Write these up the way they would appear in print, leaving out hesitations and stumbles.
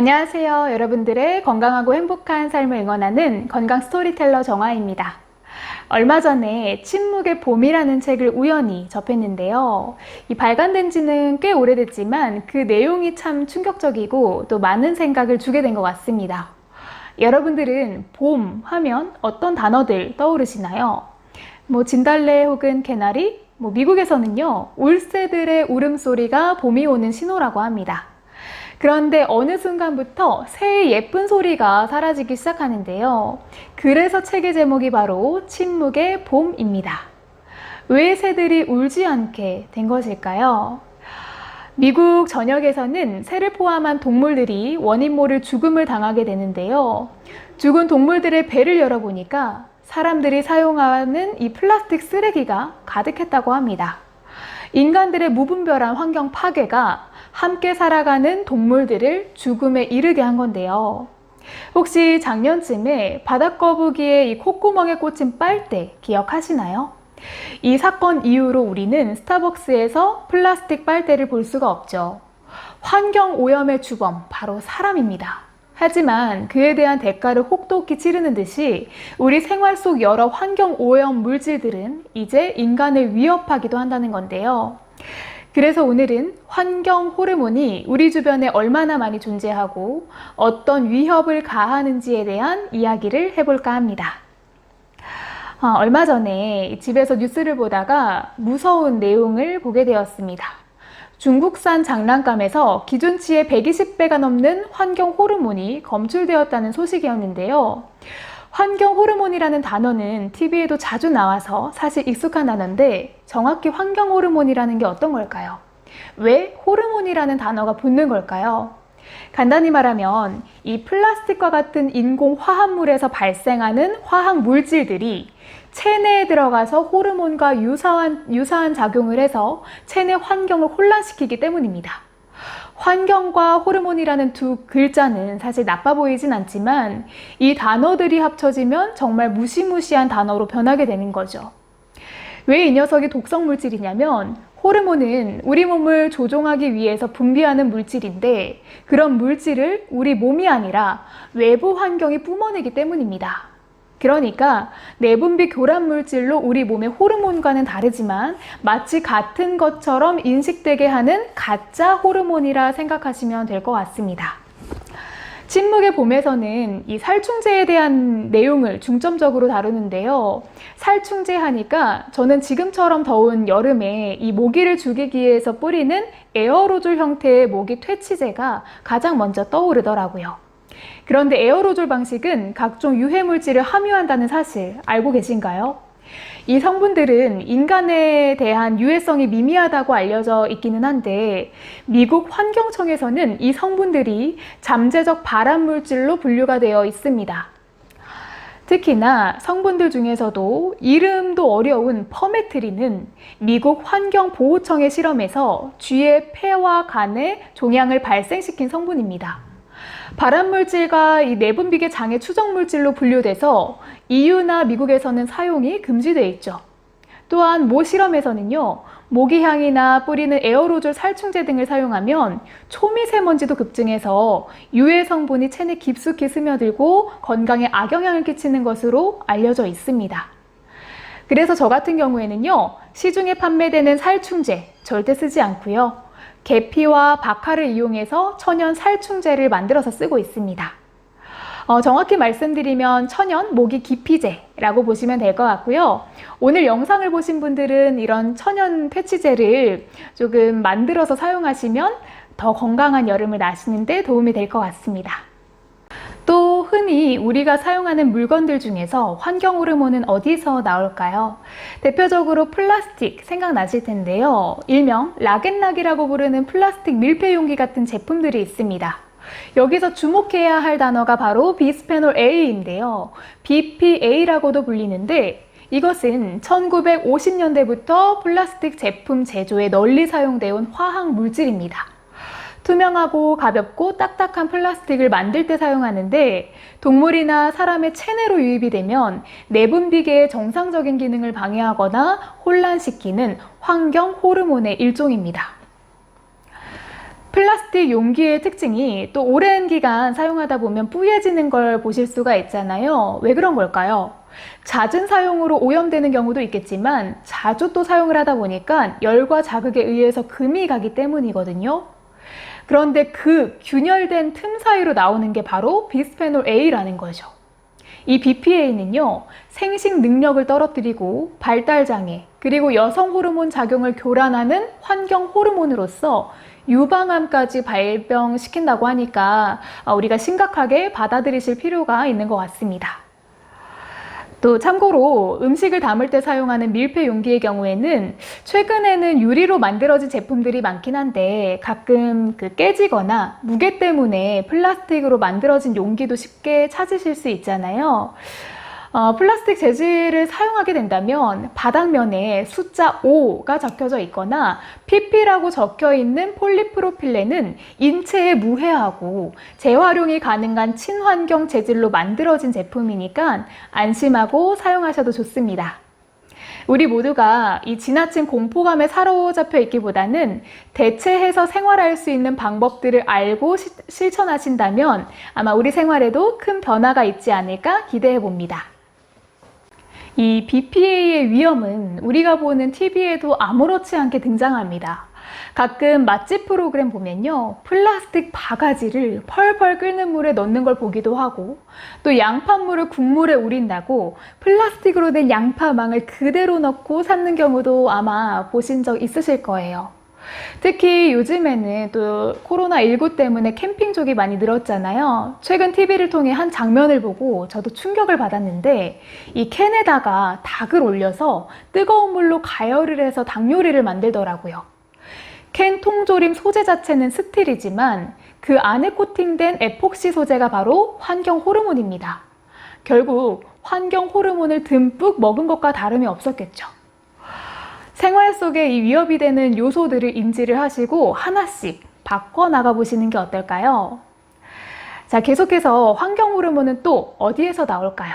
안녕하세요. 여러분들의 건강하고 행복한 삶을 응원하는 건강 스토리텔러 정아입니다. 얼마 전에 침묵의 봄이라는 책을 우연히 접했는데요. 이 발간된 지는 꽤 오래됐지만 그 내용이 참 충격적이고 또 많은 생각을 주게 된 것 같습니다. 여러분들은 봄 하면 어떤 단어들 떠오르시나요? 진달래 혹은 개나리? 미국에서는요, 울새들의 울음소리가 봄이 오는 신호라고 합니다. 그런데 어느 순간부터 새의 예쁜 소리가 사라지기 시작하는데요. 그래서 책의 제목이 바로 침묵의 봄입니다. 왜 새들이 울지 않게 된 것일까요? 미국 전역에서는 새를 포함한 동물들이 원인 모를 죽음을 당하게 되는데요. 죽은 동물들의 배를 열어보니까 사람들이 사용하는 이 플라스틱 쓰레기가 가득했다고 합니다. 인간들의 무분별한 환경 파괴가 함께 살아가는 동물들을 죽음에 이르게 한 건데요. 혹시 작년쯤에 바닷거북이의 이 콧구멍에 꽂힌 빨대 기억하시나요? 이 사건 이후로 우리는 스타벅스에서 플라스틱 빨대를 볼 수가 없죠. 환경 오염의 주범, 바로 사람입니다. 하지만 그에 대한 대가를 혹독히 치르는 듯이 우리 생활 속 여러 환경 오염 물질들은 이제 인간을 위협하기도 한다는 건데요. 그래서 오늘은 환경 호르몬이 우리 주변에 얼마나 많이 존재하고 어떤 위협을 가하는지에 대한 이야기를 해볼까 합니다. 얼마 전에 집에서 뉴스를 보다가 무서운 내용을 보게 되었습니다. 중국산 장난감에서 기준치의 120배가 넘는 환경 호르몬이 검출되었다는 소식이었는데요. 환경 호르몬이라는 단어는 TV에도 자주 나와서 사실 익숙한 단어인데 정확히 환경 호르몬이라는 게 어떤 걸까요? 왜 호르몬이라는 단어가 붙는 걸까요? 간단히 말하면 이 플라스틱과 같은 인공 화합물에서 발생하는 화학 물질들이 체내에 들어가서 호르몬과 유사한 작용을 해서 체내 환경을 혼란시키기 때문입니다. 환경과 호르몬이라는 두 글자는 사실 나빠 보이진 않지만 이 단어들이 합쳐지면 정말 무시무시한 단어로 변하게 되는 거죠. 왜 이 녀석이 독성 물질이냐면 호르몬은 우리 몸을 조종하기 위해서 분비하는 물질인데 그런 물질을 우리 몸이 아니라 외부 환경이 뿜어내기 때문입니다. 그러니까 내분비 교란 물질로 우리 몸의 호르몬과는 다르지만 마치 같은 것처럼 인식되게 하는 가짜 호르몬이라 생각하시면 될 것 같습니다. 침묵의 봄에서는 이 살충제에 대한 내용을 중점적으로 다루는데요. 살충제 하니까 저는 지금처럼 더운 여름에 이 모기를 죽이기 위해서 뿌리는 에어로졸 형태의 모기 퇴치제가 가장 먼저 떠오르더라고요. 그런데 에어로졸 방식은 각종 유해 물질을 함유한다는 사실 알고 계신가요? 이 성분들은 인간에 대한 유해성이 미미하다고 알려져 있기는 한데 미국 환경청에서는 이 성분들이 잠재적 발암 물질로 분류가 되어 있습니다. 특히나 성분들 중에서도 이름도 어려운 퍼메트린은 미국 환경보호청의 실험에서 쥐의 폐와 간에 종양을 발생시킨 성분입니다. 발암물질과 이 내분비계 장애 추정물질로 분류돼서 EU나 미국에서는 사용이 금지되어 있죠. 또한 모 실험에서는요, 모기향이나 뿌리는 에어로졸 살충제 등을 사용하면 초미세먼지도 급증해서 유해 성분이 체내 깊숙이 스며들고 건강에 악영향을 끼치는 것으로 알려져 있습니다. 그래서 저 같은 경우에는요, 시중에 판매되는 살충제 절대 쓰지 않고요. 계피와 박하를 이용해서 천연 살충제를 만들어서 쓰고 있습니다. 정확히 말씀드리면 천연 모기 기피제라고 보시면 될 것 같고요. 오늘 영상을 보신 분들은 이런 천연 퇴치제를 조금 만들어서 사용하시면 더 건강한 여름을 나시는 데 도움이 될 것 같습니다. 또 흔히 우리가 사용하는 물건들 중에서 환경 호르몬은 어디서 나올까요? 대표적으로 플라스틱 생각나실 텐데요. 일명 락앤락이라고 부르는 플라스틱 밀폐 용기 같은 제품들이 있습니다. 여기서 주목해야 할 단어가 바로 비스페놀 A인데요. BPA라고도 불리는데 이것은 1950년대부터 플라스틱 제품 제조에 널리 사용되어 온 화학 물질입니다. 투명하고 가볍고 딱딱한 플라스틱을 만들 때 사용하는데 동물이나 사람의 체내로 유입이 되면 내분비계의 정상적인 기능을 방해하거나 혼란시키는 환경 호르몬의 일종입니다. 플라스틱 용기의 특징이 또 오랜 기간 사용하다 보면 뿌얘지는 걸 보실 수가 있잖아요. 왜 그런 걸까요? 잦은 사용으로 오염되는 경우도 있겠지만 자주 또 사용을 하다 보니까 열과 자극에 의해서 금이 가기 때문이거든요. 그런데 그 균열된 틈 사이로 나오는 게 바로 비스페놀 A라는 거죠. 이 BPA는요, 생식 능력을 떨어뜨리고 발달장애, 그리고 여성 호르몬 작용을 교란하는 환경 호르몬으로서 유방암까지 발병시킨다고 하니까 우리가 심각하게 받아들이실 필요가 있는 것 같습니다. 또 참고로 음식을 담을 때 사용하는 밀폐 용기의 경우에는 최근에는 유리로 만들어진 제품들이 많긴 한데 가끔 깨지거나 무게 때문에 플라스틱으로 만들어진 용기도 쉽게 찾으실 수 있잖아요. 플라스틱 재질을 사용하게 된다면 바닥면에 숫자 5가 적혀져 있거나 PP라고 적혀 있는 폴리프로필렌은 인체에 무해하고 재활용이 가능한 친환경 재질로 만들어진 제품이니까 안심하고 사용하셔도 좋습니다. 우리 모두가 이 지나친 공포감에 사로잡혀 있기보다는 대체해서 생활할 수 있는 방법들을 알고 실천하신다면 아마 우리 생활에도 큰 변화가 있지 않을까 기대해 봅니다. 이 BPA의 위험은 우리가 보는 TV에도 아무렇지 않게 등장합니다. 가끔 맛집 프로그램 보면요, 플라스틱 바가지를 펄펄 끓는 물에 넣는 걸 보기도 하고, 또 양파물을 국물에 우린다고 플라스틱으로 된 양파망을 그대로 넣고 삶는 경우도 아마 보신 적 있으실 거예요. 특히 요즘에는 또 코로나19 때문에 캠핑족이 많이 늘었잖아요. 최근 TV를 통해 한 장면을 보고 저도 충격을 받았는데 이 캔에다가 닭을 올려서 뜨거운 물로 가열을 해서 닭 요리를 만들더라고요. 캔 통조림 소재 자체는 스틸이지만 그 안에 코팅된 에폭시 소재가 바로 환경 호르몬입니다. 결국 환경 호르몬을 듬뿍 먹은 것과 다름이 없었겠죠. 생활 속에 이 위협이 되는 요소들을 인지를 하시고 하나씩 바꿔나가 보시는 게 어떨까요? 자, 계속해서 환경 호르몬은 또 어디에서 나올까요?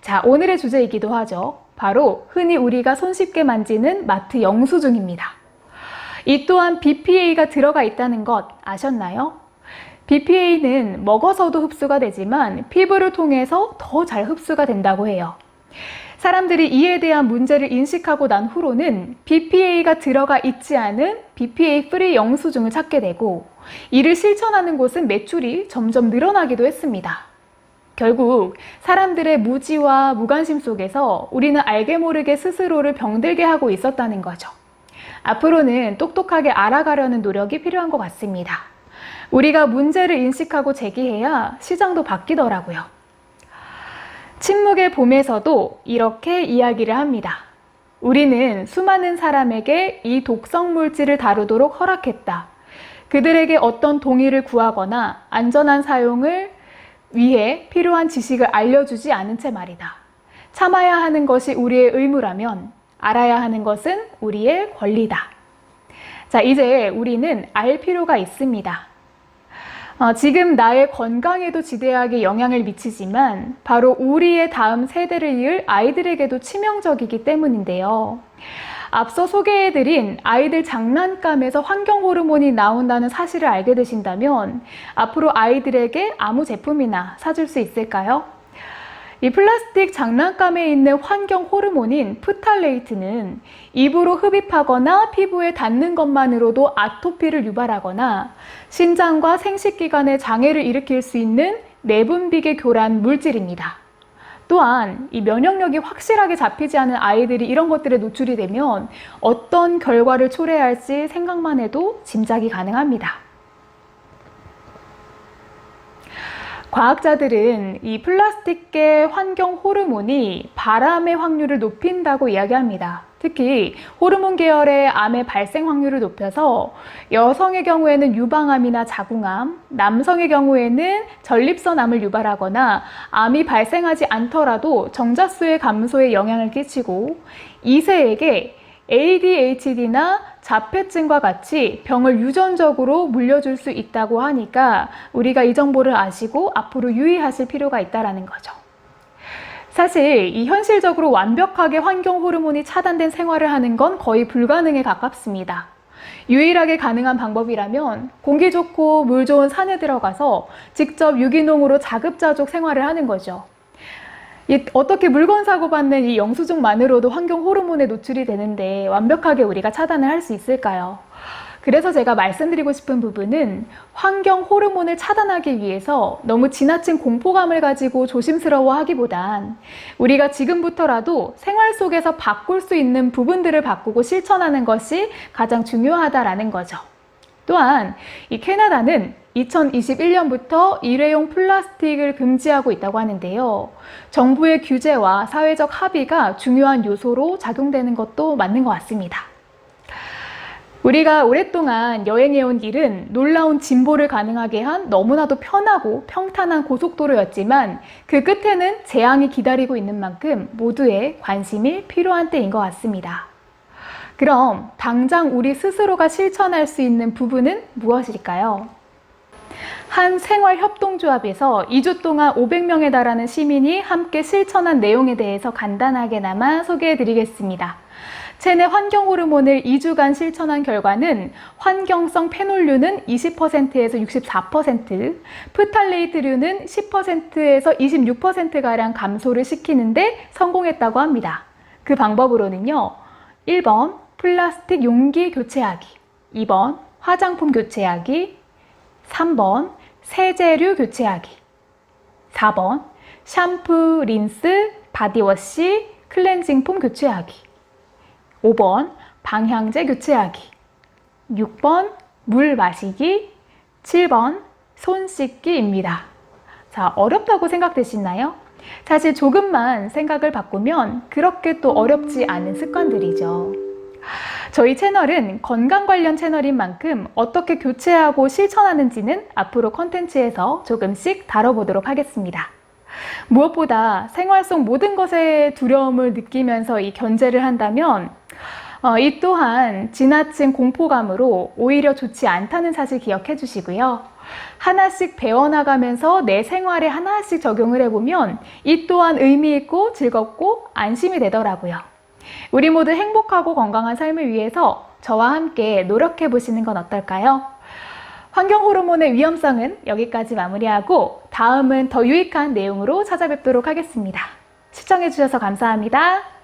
자, 오늘의 주제이기도 하죠. 바로 흔히 우리가 손쉽게 만지는 마트 영수증입니다. 이 또한 BPA가 들어가 있다는 것 아셨나요? BPA는 먹어서도 흡수가 되지만 피부를 통해서 더 잘 흡수가 된다고 해요. 사람들이 이에 대한 문제를 인식하고 난 후로는 BPA가 들어가 있지 않은 BPA 프리 영수증을 찾게 되고 이를 실천하는 곳은 매출이 점점 늘어나기도 했습니다. 결국 사람들의 무지와 무관심 속에서 우리는 알게 모르게 스스로를 병들게 하고 있었다는 거죠. 앞으로는 똑똑하게 알아가려는 노력이 필요한 것 같습니다. 우리가 문제를 인식하고 제기해야 시장도 바뀌더라고요. 침묵의 봄에서도 이렇게 이야기를 합니다. 우리는 수많은 사람에게 이 독성 물질을 다루도록 허락했다. 그들에게 어떤 동의를 구하거나 안전한 사용을 위해 필요한 지식을 알려주지 않은 채 말이다. 참아야 하는 것이 우리의 의무라면 알아야 하는 것은 우리의 권리다. 자, 이제 우리는 알 필요가 있습니다. 지금 나의 건강에도 지대하게 영향을 미치지만 바로 우리의 다음 세대를 이을 아이들에게도 치명적이기 때문인데요. 앞서 소개해드린 아이들 장난감에서 환경 호르몬이 나온다는 사실을 알게 되신다면 앞으로 아이들에게 아무 제품이나 사줄 수 있을까요? 이 플라스틱 장난감에 있는 환경 호르몬인 프탈레이트는 입으로 흡입하거나 피부에 닿는 것만으로도 아토피를 유발하거나 신장과 생식기관에 장애를 일으킬 수 있는 내분비계 교란 물질입니다. 또한 이 면역력이 확실하게 잡히지 않은 아이들이 이런 것들에 노출이 되면 어떤 결과를 초래할지 생각만 해도 짐작이 가능합니다. 과학자들은 이 플라스틱계 환경 호르몬이 바람의 확률을 높인다고 이야기합니다. 특히 호르몬 계열의 암의 발생 확률을 높여서 여성의 경우에는 유방암이나 자궁암, 남성의 경우에는 전립선암을 유발하거나 암이 발생하지 않더라도 정자수의 감소에 영향을 끼치고 2세에게 ADHD나 자폐증과 같이 병을 유전적으로 물려줄 수 있다고 하니까 우리가 이 정보를 아시고 앞으로 유의하실 필요가 있다는 거죠. 사실 이 현실적으로 완벽하게 환경 호르몬이 차단된 생활을 하는 건 거의 불가능에 가깝습니다. 유일하게 가능한 방법이라면 공기 좋고 물 좋은 산에 들어가서 직접 유기농으로 자급자족 생활을 하는 거죠. 어떻게 물건 사고 받는 이 영수증만으로도 환경 호르몬에 노출이 되는데 완벽하게 우리가 차단을 할 수 있을까요? 그래서 제가 말씀드리고 싶은 부분은 환경 호르몬을 차단하기 위해서 너무 지나친 공포감을 가지고 조심스러워하기보단 우리가 지금부터라도 생활 속에서 바꿀 수 있는 부분들을 바꾸고 실천하는 것이 가장 중요하다라는 거죠. 또한 이 캐나다는 2021년부터 일회용 플라스틱을 금지하고 있다고 하는데요. 정부의 규제와 사회적 합의가 중요한 요소로 작용되는 것도 맞는 것 같습니다. 우리가 오랫동안 여행해온 길은 놀라운 진보를 가능하게 한 너무나도 편하고 평탄한 고속도로였지만 그 끝에는 재앙이 기다리고 있는 만큼 모두의 관심이 필요한 때인 것 같습니다. 그럼 당장 우리 스스로가 실천할 수 있는 부분은 무엇일까요? 한 생활협동조합에서 2주 동안 500명에 달하는 시민이 함께 실천한 내용에 대해서 간단하게나마 소개해드리겠습니다. 체내 환경 호르몬을 2주간 실천한 결과는 환경성 페놀류는 20%에서 64%, 프탈레이트류는 10%에서 26%가량 감소를 시키는데 성공했다고 합니다. 그 방법으로는요. 1번 플라스틱 용기 교체하기, 2번 화장품 교체하기, 3번 세제류 교체하기, 4번 샴푸, 린스, 바디워시, 클렌징 폼 교체하기, 5번 방향제 교체하기, 6번 물 마시기, 7번 손 씻기입니다. 자, 어렵다고 생각되시나요? 사실 조금만 생각을 바꾸면 그렇게 또 어렵지 않은 습관들이죠. 저희 채널은 건강 관련 채널인 만큼 어떻게 교체하고 실천하는지는 앞으로 콘텐츠에서 조금씩 다뤄보도록 하겠습니다. 무엇보다 생활 속 모든 것에 두려움을 느끼면서 이 견제를 한다면 이 또한 지나친 공포감으로 오히려 좋지 않다는 사실 기억해 주시고요. 하나씩 배워나가면서 내 생활에 하나씩 적용을 해보면 이 또한 의미 있고 즐겁고 안심이 되더라고요. 우리 모두 행복하고 건강한 삶을 위해서 저와 함께 노력해 보시는 건 어떨까요? 환경 호르몬의 위험성은 여기까지 마무리하고 다음은 더 유익한 내용으로 찾아뵙도록 하겠습니다. 시청해 주셔서 감사합니다.